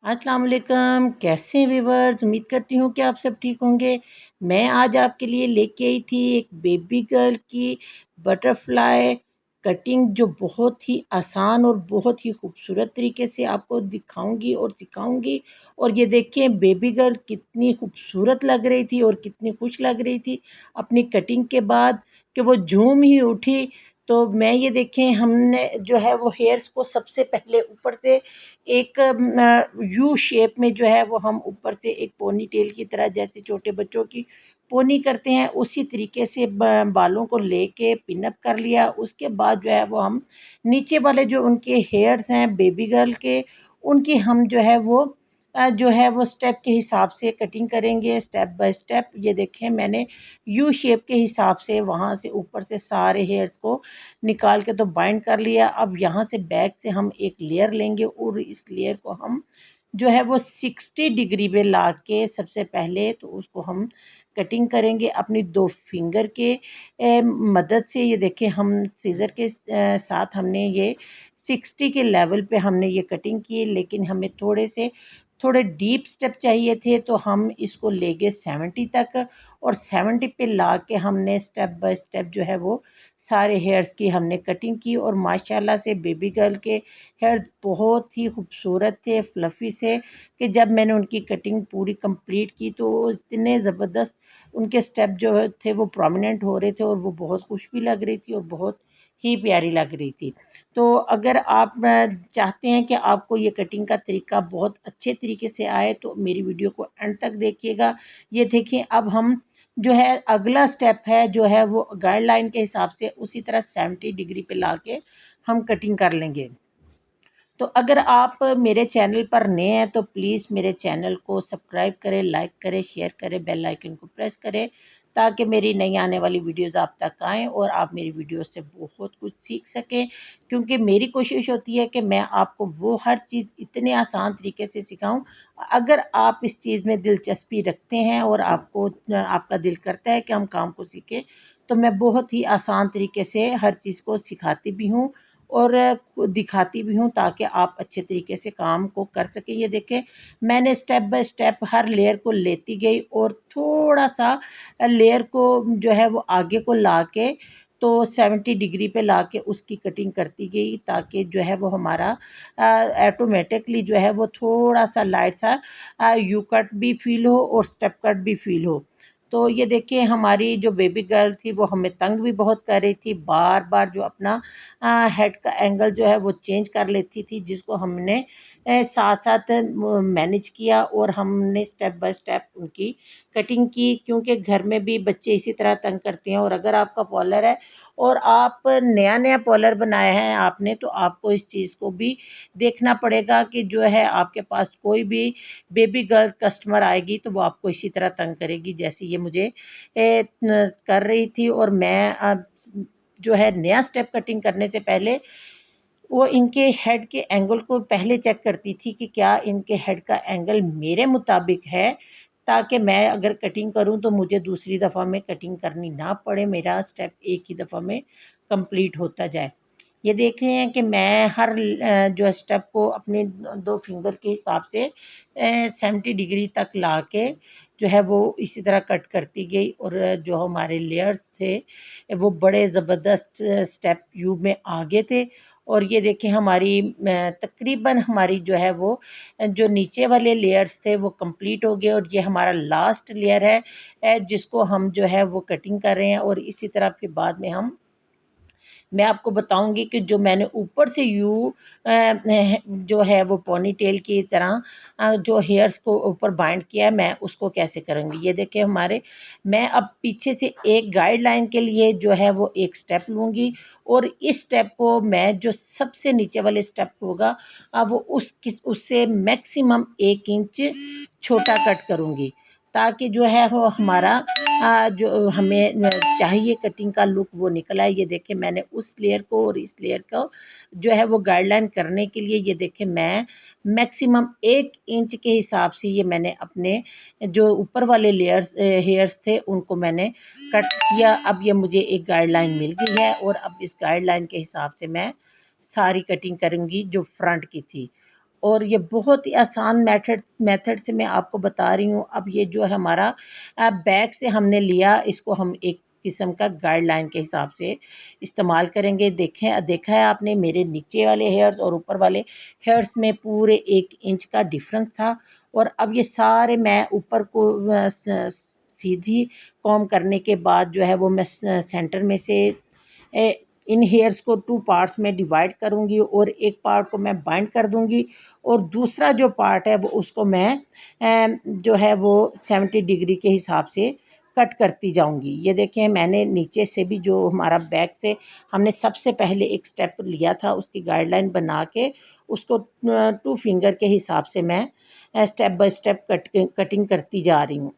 अस्सलाम वालेकुम, कैसे हैं व्यूअर्स। उम्मीद करती हूँ कि आप सब ठीक होंगे। मैं आज आपके लिए लेके आई थी एक बेबी गर्ल की बटरफ्लाई कटिंग, जो बहुत ही आसान और बहुत ही खूबसूरत तरीके से आपको दिखाऊंगी और सिखाऊंगी। और ये देखें बेबी गर्ल कितनी खूबसूरत लग रही थी और कितनी खुश लग रही थी अपनी कटिंग के बाद कि वो झूम ही उठी। तो मैं ये देखें, हमने जो है वो हेयर्स को सबसे पहले ऊपर से एक यू शेप में जो है वो हम ऊपर से एक पोनी टेल की तरह, जैसे छोटे बच्चों की पोनी करते हैं उसी तरीके से बालों को लेके पिनअप कर लिया। उसके बाद जो है वो हम नीचे वाले जो उनके हेयर्स हैं बेबी गर्ल के, उनकी हम जो है वो जो है वो स्टेप के हिसाब से कटिंग करेंगे, स्टेप बाय स्टेप। ये देखें, मैंने यू शेप के हिसाब से वहाँ से ऊपर से सारे हेयर्स को निकाल के तो बाइंड कर लिया। अब यहाँ से बैक से हम एक लेयर लेंगे और इस लेयर को हम जो है वो 60 डिग्री पे ला के सबसे पहले तो उसको हम कटिंग करेंगे अपनी दो फिंगर के मदद से। ये देखें, हम सीज़र के साथ हमने ये 60 के लेवल पे हमने ये कटिंग की, लेकिन हमें थोड़े डीप स्टेप चाहिए थे तो हम इसको ले गए 70 तक। और 70 पे ला के हमने स्टेप बाय स्टेप जो है वो सारे हेयर्स की हमने कटिंग की। और माशाल्लाह से बेबी गर्ल के हेयर्स बहुत ही खूबसूरत थे, फ्लफ़ी से, कि जब मैंने उनकी कटिंग पूरी कंप्लीट की तो इतने ज़बरदस्त उनके स्टेप जो थे वो प्रोमिनेंट हो रहे थे और वो बहुत खुश भी लग रही थी और बहुत ही प्यारी लग रही थी। तो अगर आप चाहते हैं कि आपको ये कटिंग का तरीका बहुत अच्छे तरीके से आए तो मेरी वीडियो को एंड तक देखिएगा। ये देखिए, अब हम जो है अगला स्टेप है जो है वो गाइडलाइन के हिसाब से उसी तरह 70 डिग्री पे लाके हम कटिंग कर लेंगे। तो अगर आप मेरे चैनल पर नए हैं तो प्लीज़ मेरे चैनल को सब्सक्राइब करें, लाइक करें, शेयर करें, बेल आइकन को प्रेस करें, ताकि मेरी नई आने वाली वीडियोज़ आप तक आएँ और आप मेरी वीडियो से बहुत कुछ सीख सकें। क्योंकि मेरी कोशिश होती है कि मैं आपको वो हर चीज़ इतने आसान तरीके से सिखाऊँ, अगर आप इस चीज़ में दिलचस्पी रखते हैं और आपको आपका दिल करता है कि हम काम को सीखें, तो मैं बहुत ही आसान तरीके से हर चीज़ को सिखाती भी हूँ और दिखाती भी हूँ, ताकि आप अच्छे तरीके से काम को कर सकें। ये देखें, मैंने step by step her layer को लेती गई और थोड़ा-सा लेयर को जो है वो आगे को लाके तो 70 डिग्री पे लाके उसकी कटिंग करती गई, ताकि जो है वो हमारा ऑटोमेटिकली जो है वो थोड़ा-सा लाइट सा यू कट भी फ़ील हो और स्टेप कट भी फ़ील हो। तो ये देखिए, हमारी जो बेबी गर्ल थी वो हमें तंग भी बहुत कर रही थी, बार-बार जो अपना हेड का एंगल जो है वो चेंज कर लेती थी, जिसको हमने साथ-साथ मैनेज किया और हमने स्टेप बाय स्टेप उनकी कटिंग की। क्योंकि घर में भी बच्चे इसी तरह तंग करते हैं, और अगर आपका पार्लर है और आप नया-नया पार्लर बनाया है आपने, तो आपको इस चीज़ को भी देखना पड़ेगा कि जो है आपके पास कोई भी बेबी गर्ल कस्टमर आएगी तो वो आपको इसी तरह तंग करेगी जैसे ये मुझे कर रही थी। और मैं अब जो है नया स्टेप कटिंग करने से पहले वो इनके हेड के एंगल को पहले चेक करती थी कि क्या इनके हेड का एंगल मेरे मुताबिक है, ताकि मैं अगर कटिंग करूं तो मुझे दूसरी दफ़ा में कटिंग करनी ना पड़े, मेरा स्टेप एक ही दफ़ा में कंप्लीट होता जाए। ये देख रहे हैं कि मैं हर जो स्टेप को अपने दो फिंगर के हिसाब से 70 डिग्री तक ला के जो है वो इसी तरह कट करती गई। और जो हमारे लेयर्स थे वो बड़े ज़बरदस्त स्टेप यू में आगे थे। और ये देखें, हमारी तकरीबन हमारी जो है वो जो नीचे वाले लेयर्स थे वो कंप्लीट हो गए और ये हमारा लास्ट लेयर है जिसको हम जो है वो कटिंग कर रहे हैं। और इसी तरह फिर बाद में मैं आपको बताऊंगी कि जो मैंने ऊपर से जो है वो पोनी टेल की तरह जो हेयर्स को ऊपर बाइंड किया है, मैं उसको कैसे करूँगी। ये देखिए, मैं अब पीछे से एक गाइडलाइन के लिए जो है वो एक स्टेप लूँगी और इस स्टेप को मैं जो सबसे नीचे वाले स्टेप होगा वो उससे मैक्सिमम 1 इंच छोटा कट करूँगी, ताकि जो है वो हमारा जो हमें चाहिए कटिंग का लुक वो निकल आए। ये देखिए, मैंने उस लेयर को और इस लेयर को जो है वो गाइडलाइन करने के लिए, ये देखिए, मैं मैक्सिमम 1 इंच के हिसाब से ये मैंने अपने जो ऊपर वाले हेयर्स थे उनको मैंने कट किया। अब ये मुझे एक गाइडलाइन मिल गई है और अब इस गाइडलाइन के हिसाब से मैं सारी कटिंग करूँगी जो फ्रंट की थी। और ये बहुत ही आसान मेथड से मैं आपको बता रही हूँ। अब ये जो है हमारा बैग से हमने लिया, इसको हम एक किस्म का गाइडलाइन के हिसाब से इस्तेमाल करेंगे। देखा है आपने मेरे नीचे वाले हेयर्स और ऊपर वाले हेयर्स में पूरे 1 इंच का डिफरेंस था। और अब ये सारे मैं ऊपर को सीधी कॉम्ब करने के बाद जो है वो मैं सेंटर में से इन हेयर्स को 2 पार्ट्स में डिवाइड करूँगी और एक पार्ट को मैं बाइंड कर दूँगी और दूसरा जो पार्ट है वो उसको मैं जो है वो 70 डिग्री के हिसाब से कट करती जाऊँगी। ये देखें, मैंने नीचे से भी जो हमारा बैक से हमने सबसे पहले एक स्टेप लिया था, उसकी गाइडलाइन बना के उसको 2 फिंगर के हिसाब से मैं स्टेप बाय स्टेप कटिंग करती जा रही हूँ।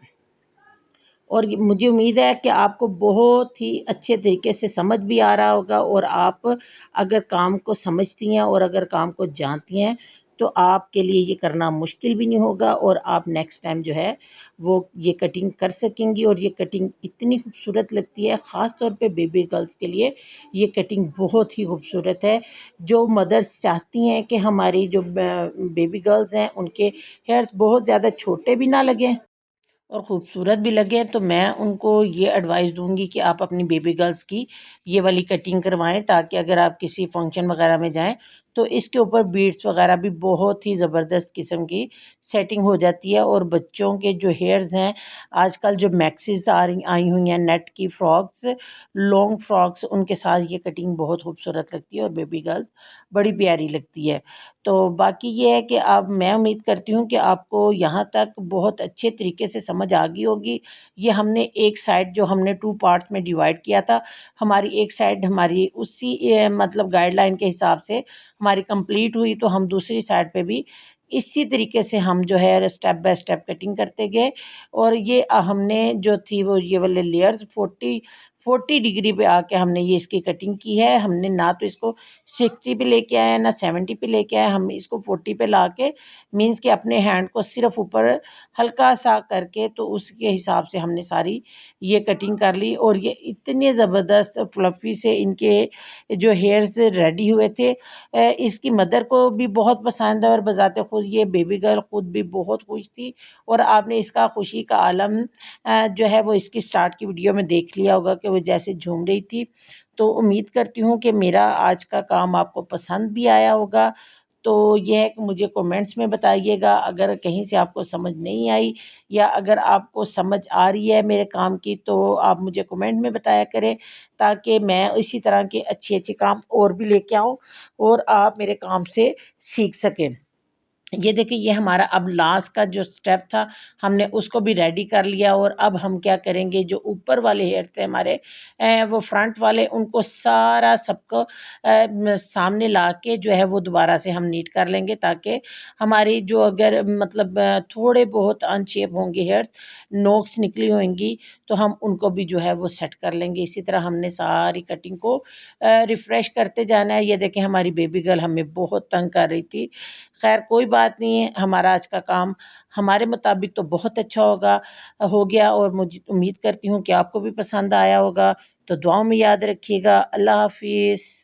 और मुझे उम्मीद है कि आपको बहुत ही अच्छे तरीके से समझ भी आ रहा होगा, और आप अगर काम को समझती हैं और अगर काम को जानती हैं तो आपके लिए ये करना मुश्किल भी नहीं होगा, और आप नेक्स्ट टाइम जो है वो ये कटिंग कर सकेंगी। और ये कटिंग इतनी खूबसूरत लगती है, ख़ास तौर पे बेबी गर्ल्स के लिए ये कटिंग बहुत ही खूबसूरत है। जो मदर्स चाहती हैं कि हमारी जो बेबी गर्ल्स हैं उनके हेयर्स बहुत ज़्यादा छोटे भी ना लगें और ख़ूबसूरत भी लगे, तो मैं उनको ये एडवाइस दूँगी कि आप अपनी बेबी गर्ल्स की ये वाली कटिंग करवाएँ, ताकि अगर आप किसी फंक्शन वगैरह में जाएँ तो इसके ऊपर बीड्स वगैरह भी बहुत ही ज़बरदस्त किस्म की सेटिंग हो जाती है। और बच्चों के जो हेयर्स हैं, आजकल जो मैक्सीज आई हुई हैं, नेट की फ्रॉक्स, लॉन्ग फ्रॉक्स, उनके साथ ये कटिंग बहुत खूबसूरत लगती है और बेबी गर्ल्स बड़ी प्यारी लगती है। तो बाकी ये है कि अब मैं उम्मीद करती हूँ कि आपको यहाँ तक बहुत अच्छे तरीके से समझ आ गई होगी। ये हमने एक साइड जो हमने 2 पार्ट्स में डिवाइड किया था, हमारी एक साइड हमारी उसी मतलब गाइडलाइन के हिसाब से हमारी कंप्लीट हुई, तो हम दूसरी साइड पे भी इसी तरीके से हम जो है स्टेप बाय स्टेप कटिंग करते गए। और ये हमने जो थी वो ये वाले लेयर्स 40 डिग्री पे आके हमने ये इसकी कटिंग की है। हमने ना तो इसको 60 पे लेके आए हैं ना 70 पे लेके आए, हम इसको 40 पे लाके मीन्स कि अपने हैंड को सिर्फ ऊपर हल्का सा करके, तो उसके हिसाब से हमने सारी ये कटिंग कर ली। और ये इतने ज़बरदस्त फ्लफ़ी से इनके जो हेयर्स रेडी हुए थे, इसकी मदर को भी बहुत पसंद है और बज़ाते खुद ये बेबी गर्ल खुद भी बहुत खुश थी। और आपने इसका खुशी का आलम जो है वो इसकी स्टार्ट की वीडियो में देख लिया होगा कि वो जैसे झूम रही थी। तो उम्मीद करती हूँ कि मेरा आज का काम आपको पसंद भी आया होगा। तो ये है कि मुझे कमेंट्स में बताइएगा अगर कहीं से आपको समझ नहीं आई, या अगर आपको समझ आ रही है मेरे काम की, तो आप मुझे कमेंट में बताया करें, ताकि मैं इसी तरह के अच्छे-अच्छे काम और भी लेके आऊँ और आप मेरे काम से सीख सकें। ये देखिए, ये हमारा अब लास्ट का जो स्टेप था हमने उसको भी रेडी कर लिया। और अब हम क्या करेंगे, जो ऊपर वाले हेयर थे हमारे वो फ्रंट वाले, उनको सारा सबको सामने ला के जो है वो दोबारा से हम नीट कर लेंगे, ताकि हमारी जो अगर मतलब थोड़े बहुत अनशेप होंगे हेयर्स, नोक्स निकली होंगी, तो हम उनको भी जो है वो सेट कर लेंगे। इसी तरह हमने सारी कटिंग को रिफ़्रेश करते जाना है। ये देखें, हमारी बेबी गर्ल हमें बहुत तंग कर रही थी। खैर कोई बात नहीं है, हमारा आज का काम हमारे मुताबिक तो बहुत अच्छा हो गया, और मुझे उम्मीद करती हूँ कि आपको भी पसंद आया होगा। तो दुआओं में याद रखिएगा। अल्लाह हाफ़िज़।